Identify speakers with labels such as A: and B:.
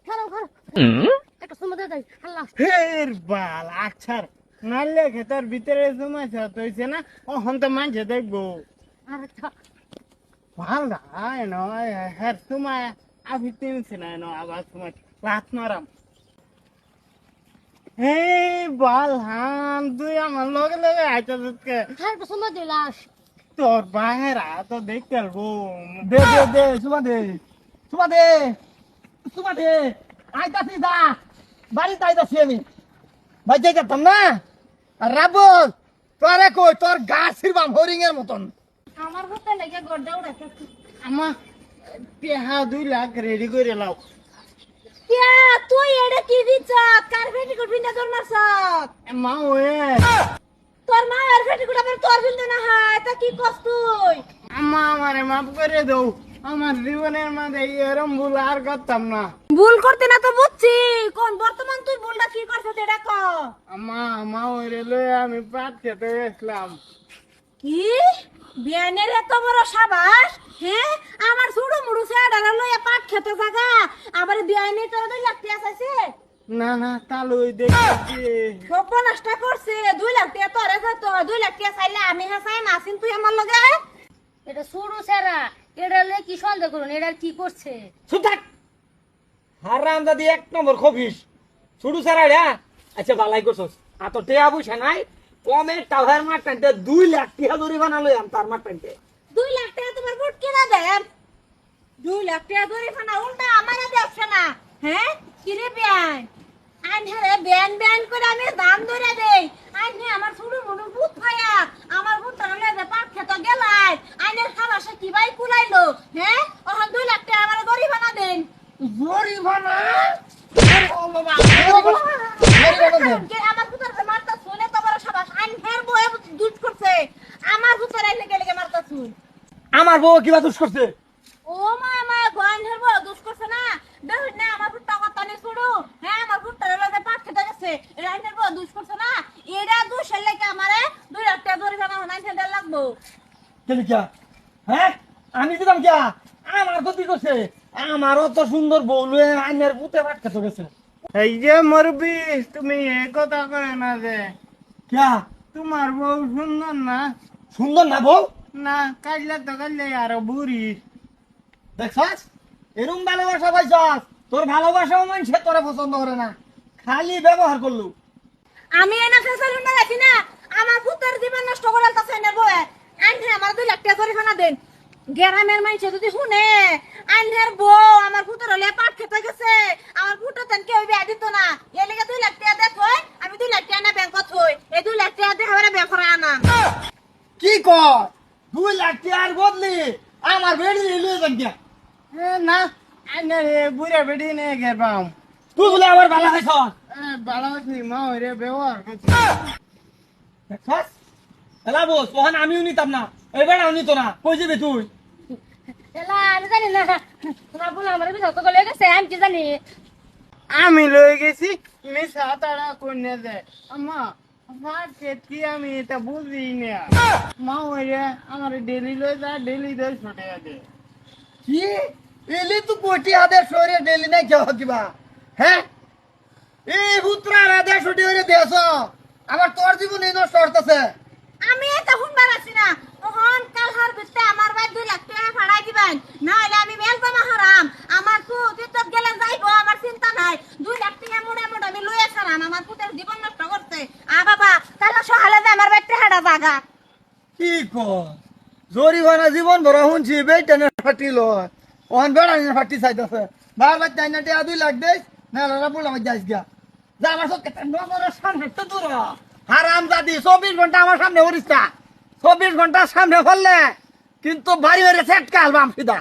A: খারাপ খারাপ একটা সময় দেয় আল্লাহ
B: ফের বাল আছার নালে খেতার ভিতরে জমাইছে হইছে না ওহন তো মানছে দেখবো
A: আরেকটা
B: ভাল আয় নয় হ্যাঁ সময় আবি তিনছে না ন আবার সময় লাত মারাম হে বাল হান তুই আমার লগে লগে আইতা তোকে
A: খারাপ সময় দিলাস
B: তোর বাহেরা তো দেখতে পারবো
C: দে দে দে সুমা দে সুমা দে সুমা দে আইতাছি দা বাড়িতে আইতাছি আমি বাইতে যেতাম না আর রাবল তোরে কই তোর গা ছিড়বাম হরিং এর মতন
A: আমার হাতে লেগে গড়দা উড়াইছে
B: আমা পেহা 2 লাখ রেডি করে লাও
A: কে তুই এডা কি দিছ কার ফেটি করবি না তোর মারছ
B: মা ওয়ে
A: তোর মা আর ফেটি গুড়া মানে তোর বিল না হয় তা কি কস তুই
B: আম্মা আমারে মাফ করে দাও আমার জীবনের মাঝে এরম ভুল আর করতাম না
A: ভুল করতে না তো বুঝছি কোন বর্তমান তুই ভুলটা কি করছিস এটা ক
B: আম্মা মা ওরে লয়ে আমি পাট খেতে গেছিলাম
A: কি বিয়ানের এত বড় সাবাস হ্যাঁ আমার ছোড়ো মুড়ু ছেড়া লইয়া পাট খেতে জায়গা আবার বিয়ানের তোর 2 লাখ টাকা চাইছে
B: না না তালুই দেখছি
A: সব নষ্ট করছে 2 লাখ টাকা তোরে তো 2 লাখ টাকা চাইলে আমি হাসাই নাসিন তুই আমার লগে এটা ছোড়ো ছেড়া এটা লই কি সন্দেহ করুন এটা কি করছে
C: চুপ থাক হারাম দাদি এক নম্বর খবিস ছুডু সারা রে আচ্ছা বালাই করছস আ তো টেয়া বুঝা নাই কমে টাওয়ার মারটানতে 2 লাখ টাকা দড়ি বানালো আম তার মারটানতে
A: 2 লাখ টাকা তোমার ভোট কেনা দেন 2 লাখ টাকা ধরে ফানা উল্টা আমারে দেখছ না হ্যাঁ কি রে বিয়ান আইন হরে বিয়ান বিয়ান করে আমি দাম ধরে দেই আইন আমার ছোড়ো মুড়ু ভূত খায়া আমার ভূত তাহলে যে পাট খেত গেলাই আইনের খাবাসে কি ভাই কুলাইলো হ্যাঁ ওখান 2 লাখ টাকা আমার গরিব বানা দেন
C: জড়ি বানা ও বাবা
A: আমার ভূতের মারতা শুনে তো বড় সাবাস আইন ফের বয়ে দুধ করছে আমার ভূতের আইলে গেলে মারতা শুন
C: আমার বউ কিবা দুষ করছে
A: ও মা মা গান হেরবো দুষ করছে না দেখুন না আমার ভুট্টা কথা নেই শুরু হ্যাঁ আমার ভুট্টা লগে পাট খেতে গেছে রাইন হেরবো দুষ করছে না এরা দুষ হলে কি আমারে 2 লাখ টাকা ধরে জানা নাই ফেলে লাগবো
C: কেলি কিয়া হ্যাঁ আমি দিলাম কিয়া আমার গতি করছে আমারও তো সুন্দর বউ লয়ে আইনের পুতে ভাত খেতে গেছে
B: এই যে মরবি তুমি এ কথা কয় না যে
C: কিয়া
B: তোমার বউ সুন্দর না
C: সুন্দর না বউ
B: না কাটলে তো কাটলে আরো বুড়ি
C: দেখছাস এরম ভালোবাসা পাইছাস তোর ভালোবাসাও মানুষে তোরা পছন্দ করে না খালি ব্যবহার করলু
A: আমি এনা ফেসালু না রাখি না আমার ভুতের জীবন নষ্ট করাল তাছে না বয়ে আইন আমার 2 লাখ টাকা ধরে ফানা দেন গ্রামের মানুষ যদি শুনে আইনের বউ আমার ভুতের হলে পাট খেতে গেছে আমার ভুতের তেন কেউ বিয়া দিত না এর লেগে 2 লাখ টাকা দেখ আমি 2 লাখ টাকা না ব্যাংকত হই এই 2 লাখ টাকা দিয়ে আমার ব্যাংক করে আনা
C: কি কর 2 লাখ টাকার বদলি আমার বেড়ি লয়ে যান কিয়া
B: না আইনের বুড়া বেড়ি নে গেবাম
C: তুই বলে আমার ভালো খাইছ
B: ভালো আছি মা ওরে ব্যবহার করছি
C: দেখছাস এলা বস ওখানে আমিও নিতাম না এবার আমি নিত না কই যাবি তুই
A: এলা আমি জানি না তোরা বল আমার বিয়ে তো গলে গেছে আমি কি জানি
B: আমি লয়ে গেছি মিশা তারা কোনে দে আম্মা আমার কি আমি এটা বুঝি না মা ওরে আমার ডেলি লয়ে যা ডেলি দে ছটে দে
C: কি এলি তুই কোটি আদের শরীরে ডেলি নাই কেউ কিবা হ্যাঁ এই পুত্রা আদের শরীরে দেছ আমার তোর জীবন এই নষ্ট হতেছে
A: আমি এটা শুনবার আছি না ওহন কাল হার বিতে আমার ভাই 2 লাখ টাকা ভাড়াই দিবেন না হলে আমি মেল জমা হারাম আমার তো যেতব গেলে যাইবো আমার চিন্তা নাই 2 লাখ টাকা মোড়ে মোড়ে আমি লইয়া ছাড়াম আমার পুতের জীবন নষ্ট করতে বাবা তাহলে সহালে যে আমার বাইতে হাড়া জাগা
C: কি কর জরিমানা জীবন ভরা শুনছি বেটানে ফাটি লয় ওহন বেড়ানি ফাটি চাইতেছে বাবা তাই না টিয়া 2 লাখ দেস না রাবুল আমার যাইস গা যা আমার সব কেটে নগরের সামনে তো দূর হারাম জাদি 24 ঘন্টা আমার সামনে উড়িস না 24 ঘন্টা সামনে ফেললে কিন্তু বাড়ি বেড়ে সেট কালবাম সিধা